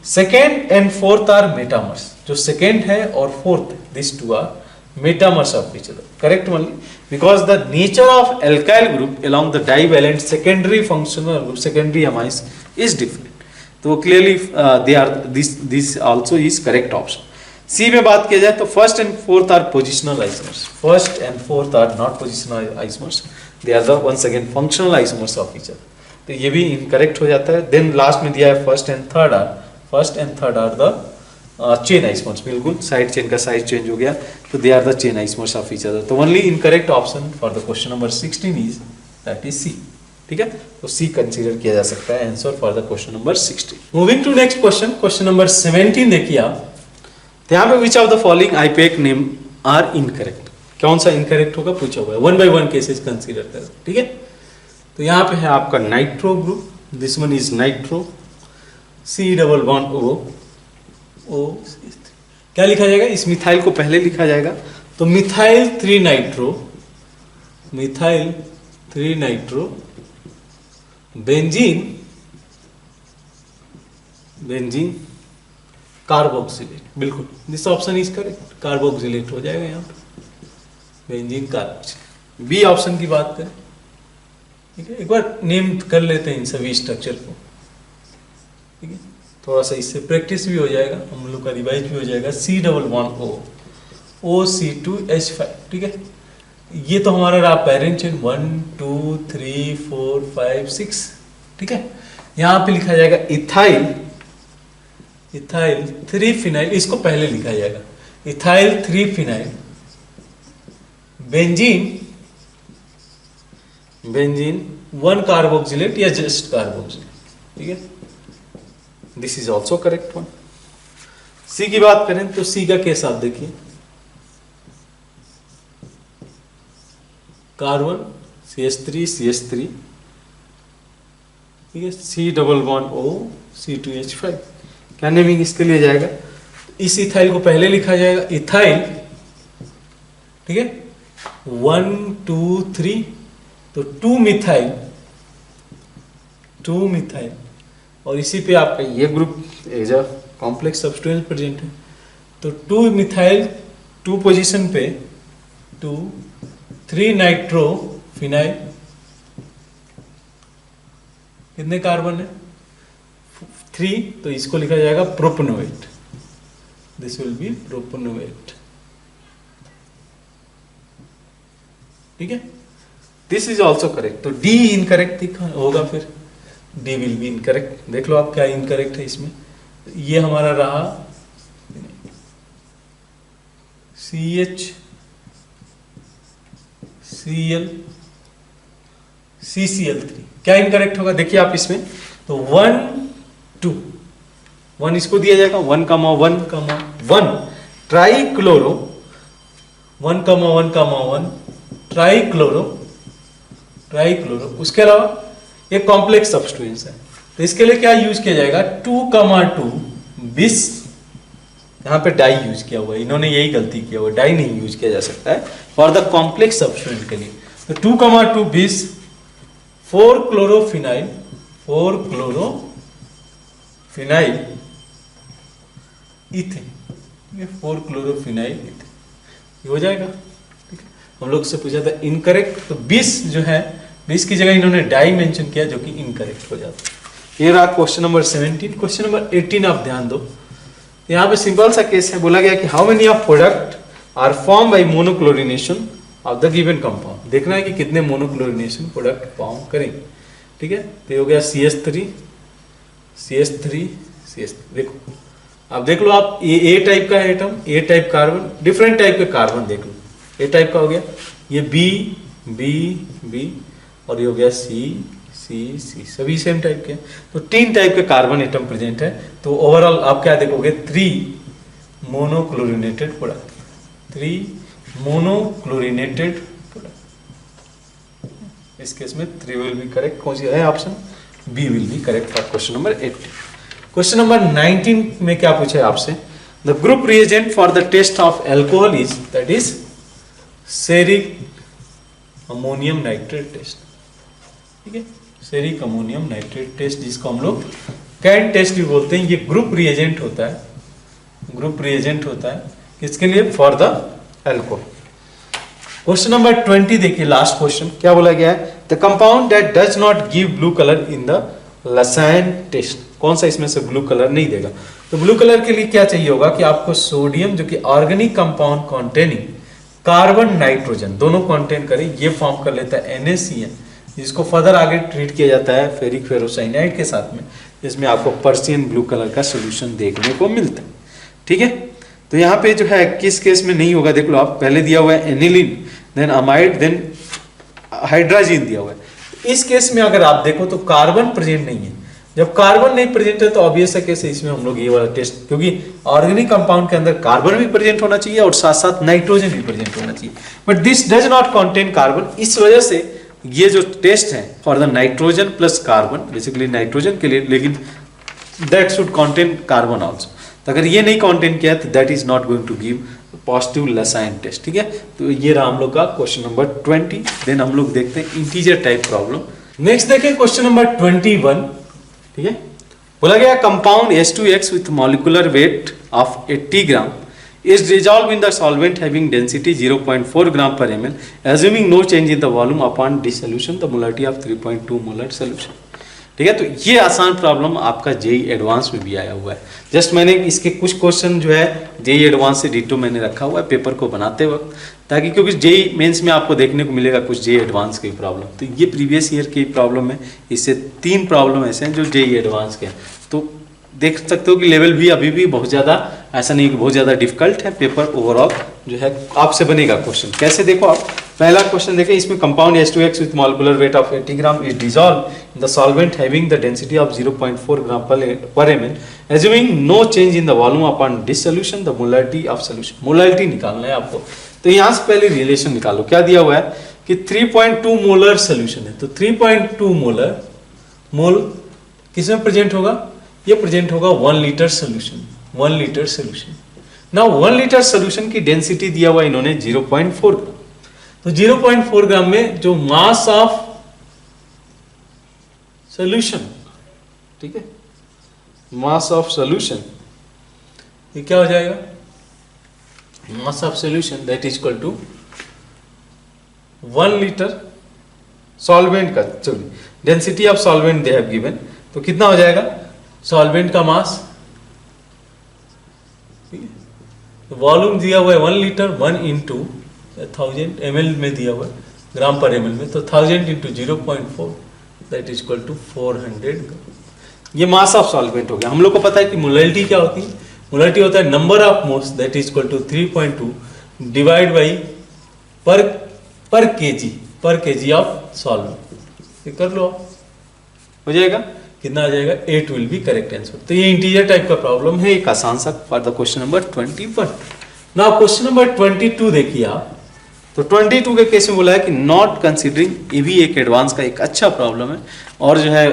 second and fourth are metamers. जो second है और fourth, these two are metamers of each other. Correct only because the nature of alkyl group along the divalent secondary functional group, secondary amines is different. तो clearly they are this also is correct option. C में बात किया जाए तो first and fourth are positional isomers. First and fourth are not positional isomers. They are the once again functional isomers of each other. तो ये भी incorrect हो जाता है। Then last में दिया है first and third are the chain isomers. बिल्कुल side chain का size change हो गया, तो they are the chain isomers of each other. तो only incorrect option for the question number 16 is that is C. ठीक है, तो C consider किया जा सकता है answer for the question number 16. Moving to next question, question number 17 देखिए आप। तो यहाँ पे which of the following IUPAC name are incorrect, कौन सा इनकरेक्ट होगा पूछा हुआ है, 1 by 1 केसेस कंसीडर करें, ठीक है। तो यहाँ पे है आपका nitro group, this one is nitro, C double bond O, क्या लिखा जाएगा, इस मिथाइल को पहले लिखा जाएगा, तो मिथाइल 3 नाइट्रो बेंजीन कार्बोक्सिलेट, बिल्कुल this option is correct, carboxylate हो जाएगा यहाँ पे, बेंजीन कार्बोक्सिलेट। बी ऑप्शन की बात करें, ठीक है, एक बार नेम कर लेते हैं इन सभी स्ट्रक्चर को, ठीक है, थोड़ा सा इससे प्रैक्टिस भी हो जाएगा, हम लोग का रिवाइज भी हो जाएगा। C double bond O C2H5, ठीक है, ये तो हमारा रहा पेरेंट चेन 1 2 3 4 5 6, ठीक है। यहाँ पे लिखा जाएगा इथाइल 3 फिनाइल, इसको पहले लिखा जाएगा, इथाइल 3 फिनाइल बेंजीन 1 कार्बोक्सिलेट या जस्ट कार्बोक्सिलेट, ठीक है, this is also correct one. C की बात करें तो सी का केस आप देखिए, कार्बन CH3 ठीक है, C double bond O C2H5, क्या नेमिंग इसके लिए जाएगा, इस इथाइल को पहले लिखा जाएगा इथाइल, ठीक है, 1 2 3, तो 2 मिथाइल और इसी पे आपका ये group as a complex substance present है, तो 2 मिथाइल 2 पोजीशन पे 2 3 नाइट्रोफिनाइल, कितने कार्बन है 3, तो इसको लिखा जाएगा propanoate, this will be propanoate, ठीक है। दिस इज ऑल्सो करेक्ट, तो डी इनकरेक्ट होगा, फिर डी विल बी इनकरेक्ट। देख लो आप क्या इनकरेक्ट है इसमें, ये हमारा रहा CH Cl CCl3, क्या इनकरेक्ट होगा देखिए आप इसमें, तो 1 2 1 इसको दिया जाएगा 1,1,1 ट्राइक्लोरो 1,1,1 ट्राइक्लोरो, उसके अलावा एक कॉम्प्लेक्स सब्स्टिट्यूएंट्स है, तो इसके लिए क्या यूज किया जाएगा 2,2 बिस, यहाँ पे डाई यूज किया हुआ है, इन्होंने यही गलती किया हुआ है, डाई नहीं यूज किया जा सकता है फॉर द कॉम्प्लेक्स सब्स्टिट्यूएंट के लिए, तो 2,2 बिस 4 क्लोरोफिनाइल इथेन, 4 क्लोरोफिनाइल इथेन, ये हो जाएगा, ठीक है। हम लोग से पूछा था इनकरेक्ट, तो 20 जो है 20 की जगह इन्होंने डाई मेंशन किया जो कि इनकरेक्ट हो जाता है। ये रहा क्वेश्चन नंबर 17। क्वेश्चन नंबर 18 आप ध्यान दो, यहाँ पे सिंपल सा केस है, बोला गया कि how many of product are form by monochlorination of the given compound, देखना है कि कितने मोनोक्लोरिनेशन प्रोडक्ट फॉर्म करेंगे, ठीक है। तो ये हो गया CH3, देखो अब देख लो आप, ये ए टाइप का एटम, ए टाइप कार्बन, डिफरेंट टाइप के कार्बन देख लो, ए टाइप का हो गया, ये बी और ये हो गया सी, सभी सेम टाइप के, तो 3 टाइप के कार्बन एटम प्रेजेंट है, तो ओवरऑल आप क्या देखोगे 3 मोनोक्लोरिनेटेड प्रोडक्ट, 3 मोनोक्लोरिनेटेड प्रोडक्ट, इस केस में 3 विल बी करेक्ट, कौन सी है option B will be correct for question number 18। Question number 19 में क्या पूछा है आपसे, the group reagent for the test of alcohol is, that is ceric ammonium nitrate test, ठीक है, सेरिक अमोनियम नाइट्रेट टेस्ट, जिसको हम लोग कैन टेस्ट भी बोलते हैं, ये ग्रुप रिएजेंट होता है, किसके लिए, for the alcohol. Question number 20 देखिए, लास्ट क्वेश्चन क्या बोला गया है, the compound that does not give blue colour in the Lassaigne test, कौन सा इसमें से ब्लू कलर नहीं देगा, तो ब्लू कलर के लिए क्या चाहिए होगा कि आपको सोडियम जो कि organic compound containing carbon nitrogen दोनों कॉन्टेन करे, ये फॉर्म कर लेता है NaCN, जिसको फर्दर आगे ट्रीट किया जाता है फेरिक फेरोसाइनाइड के साथ में, जिसमें आपको पर्सियन ब्लू कलर का सोल्यूशन देखने को मिलता है, ठीक है। तो यहाँ पे जो है किस केस में नहीं होगा, देख लो आप, पहले दिया हुआ है aniline, then amide, then hydrazine दिया हुआ है, इस केस में अगर आप देखो तो कार्बन प्रेजेंट नहीं है, जब कार्बन नहीं प्रेजेंट है तो ऑब्वियस है कैसे इसमें हम लोग ये वाला टेस्ट, क्योंकि ऑर्गेनिक कंपाउंड के अंदर कार्बन भी प्रेजेंट होना चाहिए और साथ साथ नाइट्रोजन भी प्रेजेंट होना चाहिए, but this does not contain carbon, इस वजह से ये जो टेस्ट है for the nitrogen plus carbon, basically nitrogen के लिए, लेकिन that should contain carbon also, तो अगर ये नहीं कंटेन किया तो that is not going to give positive Lassaigne test, ठीक है। तो ये रहा हम लोग का क्वेश्चन नंबर 20। देन हम लोग देखते हैं इंटीजर टाइप प्रॉब्लम। नेक्स्ट देखें क्वेश्चन नंबर 21, ठीक है। बोला गया compound H2X with molecular weight of 80 gram is dissolved in the solvent having density 0.4 gram per ml, assuming no change in the volume upon dissolution, the molarity of 3.2 molar solution, ठीक है। तो ये आसान problem आपका JEE advance में भी आया हुआ है, जस्ट मैंने इसके कुछ क्वेश्चन जो है जेई एडवांस से डिटो मैंने रखा हुआ है पेपर को बनाते वक्त, ताकि क्योंकि जेई मेंस में आपको देखने को मिलेगा कुछ जेई एडवांस की प्रॉब्लम, तो ये प्रीवियस ईयर की प्रॉब्लम है, इससे 3 प्रॉब्लम ऐसे हैं जो जेई एडवांस के हैं, तो देख सकते हो कि लेवल भी अभी भी बहुत ज़्यादा, ऐसा नहीं कि बहुत ज़्यादा डिफिकल्ट है, पेपर ओवरऑल जो है आपसे बनेगा क्वेश्चन। कैसे देखो आप, पहला क्वेश्चन देखें, इसमें compound H2X with molecular weight of 80 gram is dissolve in the solvent having the density of 0.4 gram per ml, assuming no change in the volume upon dissolution, the molarity of solution, molarity निकालना है आपको। तो यहाँ से पहले relation निकालो, क्या दिया हुआ है कि 3.2 मोलर सोल्यूशन है, तो 3.2 मोल किसमें प्रेजेंट होगा, ये प्रेजेंट होगा 1 लीटर सोल्यूशन, 1 लीटर सोल्यूशन। ना 1 लीटर सोल्यूशन की डेंसिटी दिया हुआ इन्होंने 0.4 ग्राम, तो 0.4 ग्राम में जो मास ऑफ सोल्यूशन, ठीक है, मास ऑफ सोल्यूशन, ये क्या हो जाएगा mass of solution that is equal to 1 liter solvent का, चलिए density of solvent they have given, तो कितना हो जाएगा सॉल्वेंट का मास, वॉल्यूम दिया हुआ है 1 लीटर, 1 इंटू 1000 ml में दिया हुआ है, ग्राम पर ml में, तो 1000 into 0.4 that is equal to 400 gram. ये मास ऑफ सॉल्वेंट हो गया। हम लोग को पता है कि मोलैलिटी क्या होती है, मोलैलिटी होता है number of moles that is equal to 3.2 divide by per KG of solvent. कर लो आप, हो जाएगा कितना आ जाएगा, 8 विल बी करेक्ट आंसर। तो ये इंटीजर टाइप का प्रॉब्लम है, एक आसान सा for the question number 21। Now question number 22 देखिए आप, तो 22 के केस में बोला है कि नॉट कंसीडरिंग, ये भी एक एडवांस का एक अच्छा प्रॉब्लम है, और जो है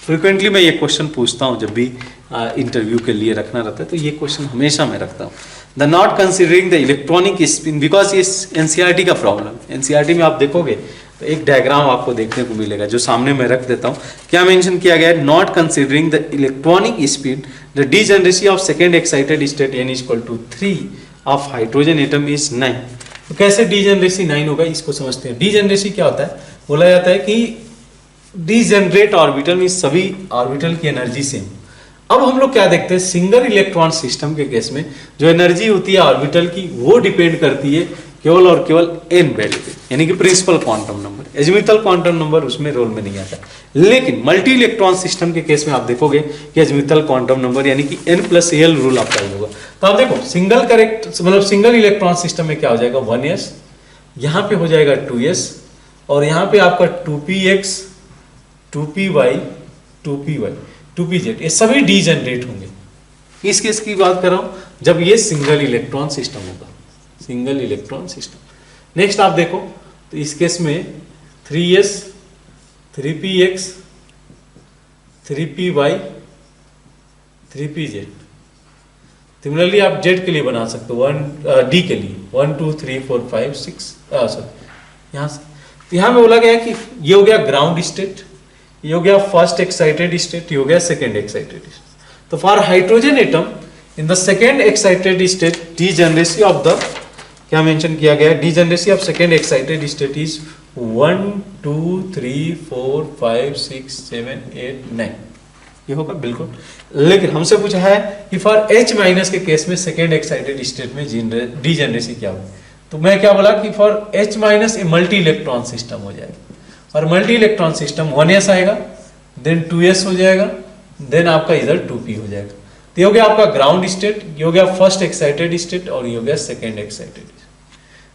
फ्रिक्वेंटली मैं ये क्वेश्चन पूछता हूँ जब भी इंटरव्यू के लिए रखना रहता है, तो ये क्वेश्चन हमेशा मैं रखता हूँ। The not considering the electronic spin, because ये एनसीईआरटी का प्रॉब्लम, एनसीईआरटी में आप देखोगे तो एक डायग्राम आपको देखने को मिलेगा जो सामने मैं रख देता हूँ। क्या मेंशन किया गया है, not considering the electronic spin the degeneracy of second excited state n equal to 3 of hydrogen atom is 9। तो कैसे डीजनरेसी 9 होगा, इसको समझते हैं। डीजनरेसी क्या होता है, बोला जाता है कि डीजनरेट ऑर्बिटल में सभी ऑर्बिटल की एनर्जी सेम। अब हम लोग क्या देखते हैं, सिंगल इलेक्ट्रॉन सिस्टम के केस में जो एनर्जी होती है ऑर्बिटल की वो डिपेंड करती है केवल और केवल n वैल्यू पे, यानी कि principal quantum number. Azimuthal quantum number उसमें रोल में नहीं आता। लेकिन मल्टी इलेक्ट्रॉन सिस्टम के केस में आप देखोगे कि एजिमुथल क्वांटम नंबर यानी कि n+l रूल अप्लाई होगा। तो आप देखो सिंगल करेक्ट मतलब सिंगल इलेक्ट्रॉन सिस्टम में क्या हो जाएगा, 1s, यहाँ पे हो जाएगा 2s, और यहाँ पे आपका 2px, 2py, 2pz, ये सभी डीजनरेट होंगे। इस केस की बात कर रहा हूं जब ये सिंगल इलेक्ट्रॉन सिस्टम होगा, सिंगल इलेक्ट्रॉन सिस्टम। नेक्स्ट आप देखो तो इस केस में 3s, 3px, 3py, 3pz। Similarly आप z के लिए बना सकते हो, d के लिए 1 2 3 4 5 6 सॉरी यहाँ से। तो यहाँ में बोला गया है कि ये हो गया ग्राउंड स्टेट, ये हो गया फर्स्ट एक्साइटेड स्टेट, ये हो गया सेकेंड एक्साइटेड स्टेट। तो for hydrogen atom in the second excited state degeneracy of the, क्या मेंशन किया गया है, degeneracy of second excited state is 1 2 3 4 5 6 7 8 9। ये होगा बिल्कुल। लेकिन हमसे पूछा है कि फॉर H माइनस के केस में सेकेंड एक्साइटेड स्टेट में डीजनरेसी क्या होगी। तो मैं क्या बोला कि for H minus a multi electron system हो जाएगा, और मल्टी इलेक्ट्रॉन सिस्टम 1s आएगा, देन 2s हो जाएगा, देन आपका इधर 2p हो जाएगा। तो ये हो गया आपका ग्राउंड स्टेट, ये हो गया फर्स्ट एक्साइटेड स्टेट, और ये हो गया सेकेंड एक्साइटेड स्टेट।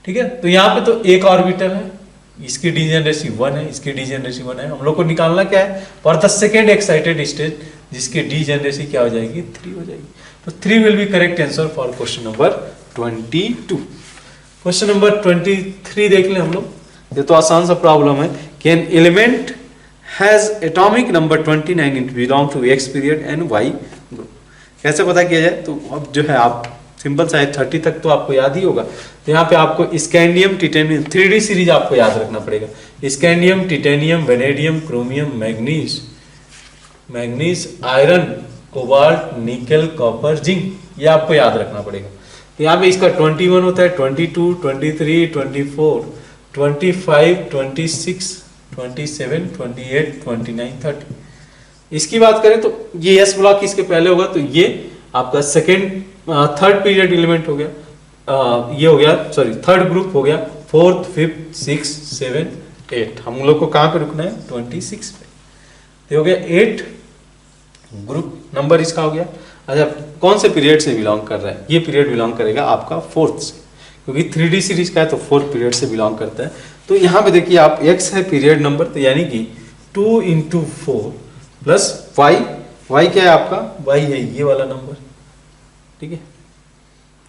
ठीक है, तो यहाँ पे तो एक ऑर्बिटल है, इसकी डीजनरेसी 1 है, इसकी डीजनरेसी 1 है। हम लोग को निकालना क्या है, for the second excited state जिसकी डीजनरेसी क्या हो जाएगी, 3 हो जाएगी। तो 3 will be correct answer for question number 22। Question number 23 देख लें हम लोग, ये तो आसान सा प्रॉब्लम है कि an element has atomic number 29 it belong to x period and y group. कैसे पता किया जाए, तो अब जो है आप सिंपल सा है, 30 तक तो आपको याद ही होगा। तो यहाँ पे आपको स्कैंडियम, टिटेनियम, 3D सीरीज आपको याद रखना पड़ेगा। Scandium, titanium, vanadium, chromium, manganese, iron, cobalt, nickel, copper, zinc, ये आपको याद रखना पड़ेगा। तो यहाँ पे इसका 21 होता है, 22, 23, 24, 25, 26, 27, 28, 29, 30। इसकी बात करें तो ये एस ब्लॉक इसके पहले होगा, तो ये आपका थर्ड पीरियड एलिमेंट हो गया, ये हो गया सॉरी थर्ड ग्रुप हो गया, 4th, 5th, 6th, 7th, 8। हम लोग को कहाँ पे रुकना है, 26 पे। तो हो गया 8 ग्रुप नंबर इसका हो गया। अच्छा, कौन से पीरियड से बिलोंग कर रहा है, ये पीरियड बिलोंग करेगा आपका 4th से, क्योंकि 3D सीरीज का है तो 4th पीरियड से बिलोंग करता है। तो यहाँ पे देखिए आप x है पीरियड नंबर, तो यानी कि 2 × 4 प्लस y क्या है आपका, y है ये वाला नंबर, ठीक है,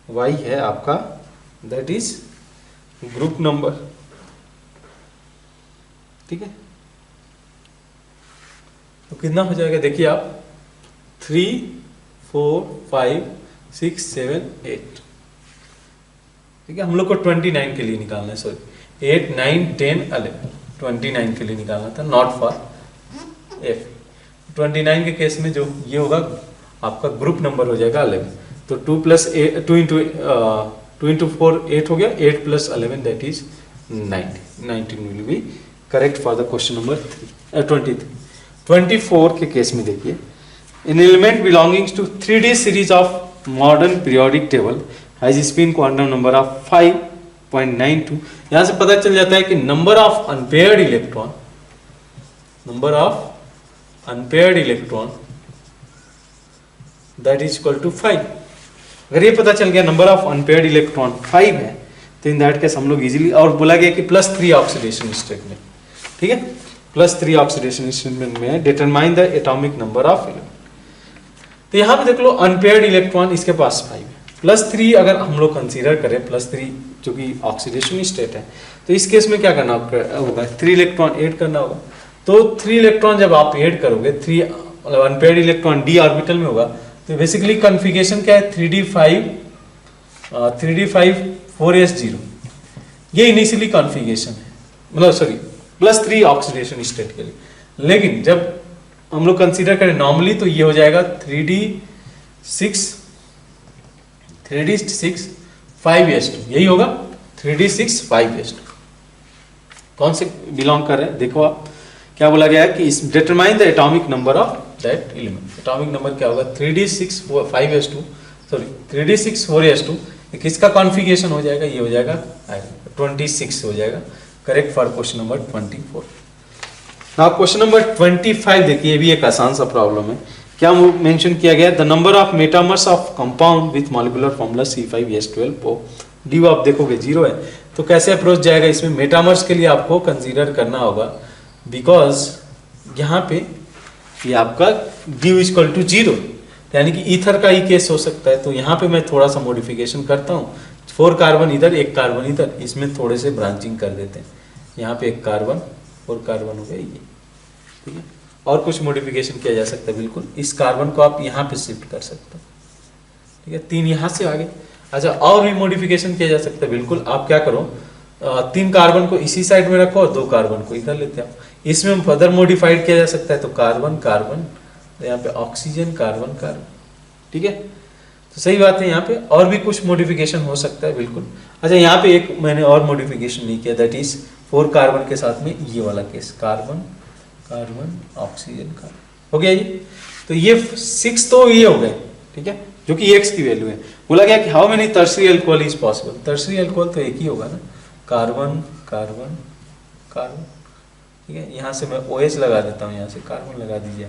y है आपका दैट इज ग्रुप नंबर, ठीक है। तो कितना हो जाएगा देखिए आप, 3 4 5 6 7 8, ठीक है। हम लोग को 29 के लिए निकालना है, सॉरी 8 9 10 11, 29 के लिए निकालना था, नॉट फॉर एफ। 29 के केस में जो ये होगा आपका ग्रुप नंबर हो जाएगा 11। तो 2 + 2 × 2 into 4 8 हो गया, 8 plus 11 that is 19. 19 will be correct for the question number 23. 24 के केस में देखिए, an element belonging to 3D series of modern periodic table has spin quantum number of 5.92. यहाँ से पता चल जाता है कि number of unpaired electron that is equal to 5. अगर ये पता चल गया नंबर ऑफ अनपेयर्ड इलेक्ट्रॉन 5 है, तो इन दैट केस हम लोग इजीली, और बोला गया कि +3 ऑक्सीडेशन स्टेट में, ठीक है, +3 ऑक्सीडेशन स्टेट में determine the atomic number of electron. तो यहाँ पे देख लो अनपेयर्ड इलेक्ट्रॉन इसके पास 5 है, +3 अगर हम लोग कंसीडर करें, +3 जो कि ऑक्सीडेशन स्टेट है, तो इस केस में क्या करना होगा, 3 इलेक्ट्रॉन ऐड करना होगा। तो 3 इलेक्ट्रॉन जब आप ऐड करोगे, 3 अनपेयर्ड इलेक्ट्रॉन d ऑर्बिटल में होगा, तो बेसिकली कॉन्फ़िगरेशन क्या है, 3d5 4s0, ये इनिशियली कॉन्फ़िगरेशन है, मतलब सॉरी +3 ऑक्सीडेशन स्टेट के लिए। लेकिन जब हम लोग कंसीडर करें नॉर्मली, तो ये हो जाएगा 3d6 5s2, यही होगा 3d6 5s2। कौन से बिलोंग कर रहे हैं, देखो आप क्या बोला गया है कि इस determine the atomic number of that element. Atomic number क्या होगा, 3d6 5s2, sorry 3d6 4s2, किसका कॉन्फ़िगरेशन हो जाएगा, ये हो जाएगा 26 हो जाएगा, correct for question number 24। Now question number 25 देखिए, ये भी एक आसान सा प्रॉब्लम है। क्या मेंशन किया गया, the number of metamers of compound with molecular formula C5H12O, D आप देखोगे 0 है, तो कैसे अप्रोच जाएगा, इसमें मेटामर्स के लिए आपको कंसीडर करना होगा, बिकॉज यहाँ पे ये आपका ड्यू इक्वल टू 0, यानी कि ईथर का ही केस हो सकता है। तो यहाँ पे मैं थोड़ा सा मॉडिफिकेशन करता हूँ, 4 कार्बन इधर 1 कार्बन इधर, इसमें थोड़े से ब्रांचिंग कर देते हैं। यहाँ पे 1 कार्बन 4 कार्बन हो गया ये, ठीक है। और कुछ मॉडिफिकेशन किया जा सकता है, बिल्कुल इस कार्बन को आप यहाँ पे शिफ्ट कर सकते हो, ठीक है, 3 यहाँ से आगे। अच्छा, और भी मॉडिफिकेशन किया जा सकता है, बिल्कुल आप क्या करो, 3 कार्बन को इसी साइड में रखो और 2 कार्बन को इधर लेते आओ। इसमें फर्दर मॉडिफाइड किया जा सकता है, तो कार्बन कार्बन, यहाँ पे ऑक्सीजन कार्बन कार्बन, ठीक है। तो सही बात है, यहाँ पे और भी कुछ मॉडिफिकेशन हो सकता है, बिल्कुल। अच्छा, यहाँ पे एक मैंने और मॉडिफिकेशन नहीं किया, दैट इज 4 कार्बन के साथ में ये वाला case, carbon carbon oxygen carbon हो गया ये। तो ये 6 तो ये हो गए, ठीक है, जो कि x की वैल्यू है। बोला गया कि how many tertiary alcohol is possible, tertiary alcohol तो एक ही होगा ना, कार्बन कार्बन कार्बन, ठीक है। यहाँ से मैं OH लगा देता हूँ, यहाँ से कार्बन लगा दीजिए।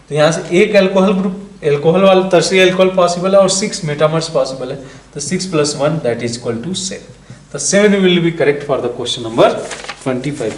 तो यहाँ से एक अल्कोहल ग्रुप, अल्कोहल वाला टर्शियरी अल्कोहल पॉसिबल है, और 6 मेटामर्स पॉसिबल है। तो 6 + 1 दैट इज इक्वल टू 7। तो 7 will be correct for the question number 25।